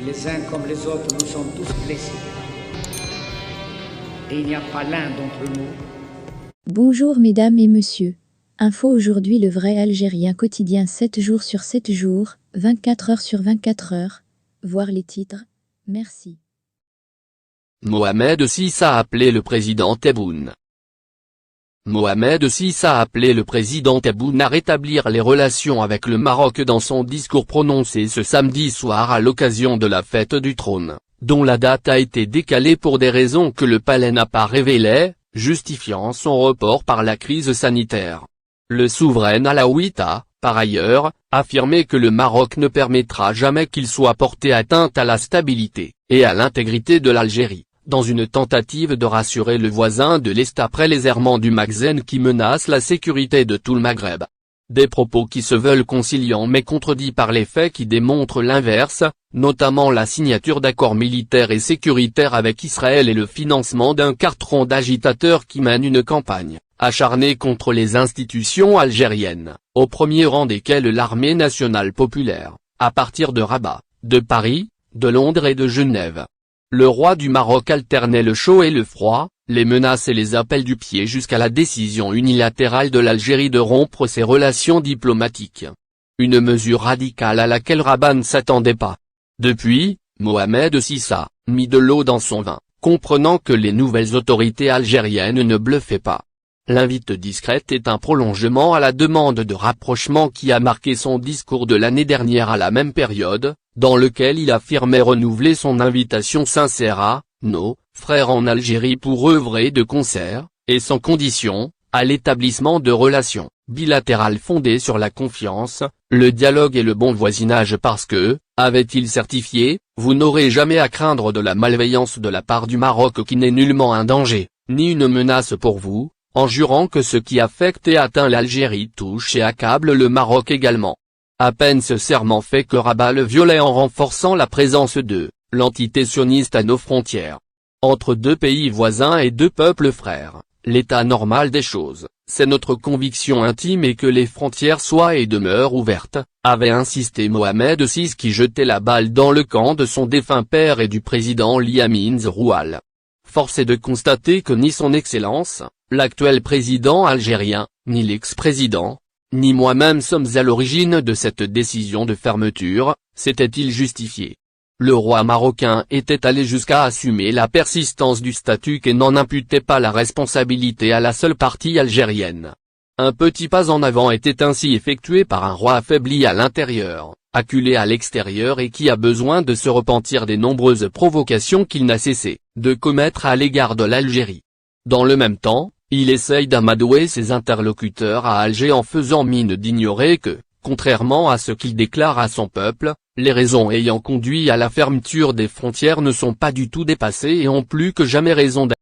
Les uns comme les autres, nous sommes tous blessés. Et il n'y a pas l'un d'entre nous. Bonjour mesdames et messieurs. Info aujourd'hui le vrai algérien quotidien 7 jours sur 7 jours, 24 heures sur 24 heures. Voir les titres. Merci. Mohamed VI a appelé le président Tebboune. Mohamed VI a appelé le président Tebboune à rétablir les relations avec le Maroc dans son discours prononcé ce samedi soir à l'occasion de la fête du trône, dont la date a été décalée pour des raisons que le palais n'a pas révélées, justifiant son report par la crise sanitaire. Le souverain alaouite a, par ailleurs, affirmé que le Maroc ne permettra jamais qu'il soit porté atteinte à la stabilité et à l'intégrité de l'Algérie, dans une tentative de rassurer le voisin de l'Est après les errements du Maghreb qui menacent la sécurité de tout le Maghreb. Des propos qui se veulent conciliants mais contredits par les faits qui démontrent l'inverse, notamment la signature d'accords militaires et sécuritaires avec Israël et le financement d'un cartron d'agitateurs qui mène une campagne acharnée contre les institutions algériennes, au premier rang desquelles l'armée nationale populaire, à partir de Rabat, de Paris, de Londres et de Genève. Le roi du Maroc alternait le chaud et le froid, les menaces et les appels du pied jusqu'à la décision unilatérale de l'Algérie de rompre ses relations diplomatiques. Une mesure radicale à laquelle Rabat ne s'attendait pas. Depuis, Mohamed VI a mis de l'eau dans son vin, comprenant que les nouvelles autorités algériennes ne bluffaient pas. L'invite discrète est un prolongement à la demande de rapprochement qui a marqué son discours de l'année dernière à la même période, dans lequel il affirmait renouveler son invitation sincère à nos frères en Algérie pour œuvrer de concert, et sans condition, à l'établissement de relations bilatérales fondées sur la confiance, le dialogue et le bon voisinage parce que, avait-il certifié, vous n'aurez jamais à craindre de la malveillance de la part du Maroc qui n'est nullement un danger, ni une menace pour vous, en jurant que ce qui affecte et atteint l'Algérie touche et accable le Maroc également. À peine ce serment fait que Rabat le violait en renforçant la présence de l'entité sioniste à nos frontières. Entre deux pays voisins et deux peuples frères, l'état normal des choses, c'est notre conviction intime et que les frontières soient et demeurent ouvertes, avait insisté Mohamed VI qui jetait la balle dans le camp de son défunt père et du président Ly Amin Zroual. Force est de constater que ni son Excellence, l'actuel président algérien, ni l'ex-président, ni moi-même sommes à l'origine de cette décision de fermeture, s'était-il justifié. Le roi marocain était allé jusqu'à assumer la persistance du statut et n'en imputait pas la responsabilité à la seule partie algérienne. Un petit pas en avant était ainsi effectué par un roi affaibli à l'intérieur, acculé à l'extérieur et qui a besoin de se repentir des nombreuses provocations qu'il n'a cessé de commettre à l'égard de l'Algérie. Dans le même temps, il essaye d'amadouer ses interlocuteurs à Alger en faisant mine d'ignorer que, contrairement à ce qu'il déclare à son peuple, les raisons ayant conduit à la fermeture des frontières ne sont pas du tout dépassées et ont plus que jamais raison d'être.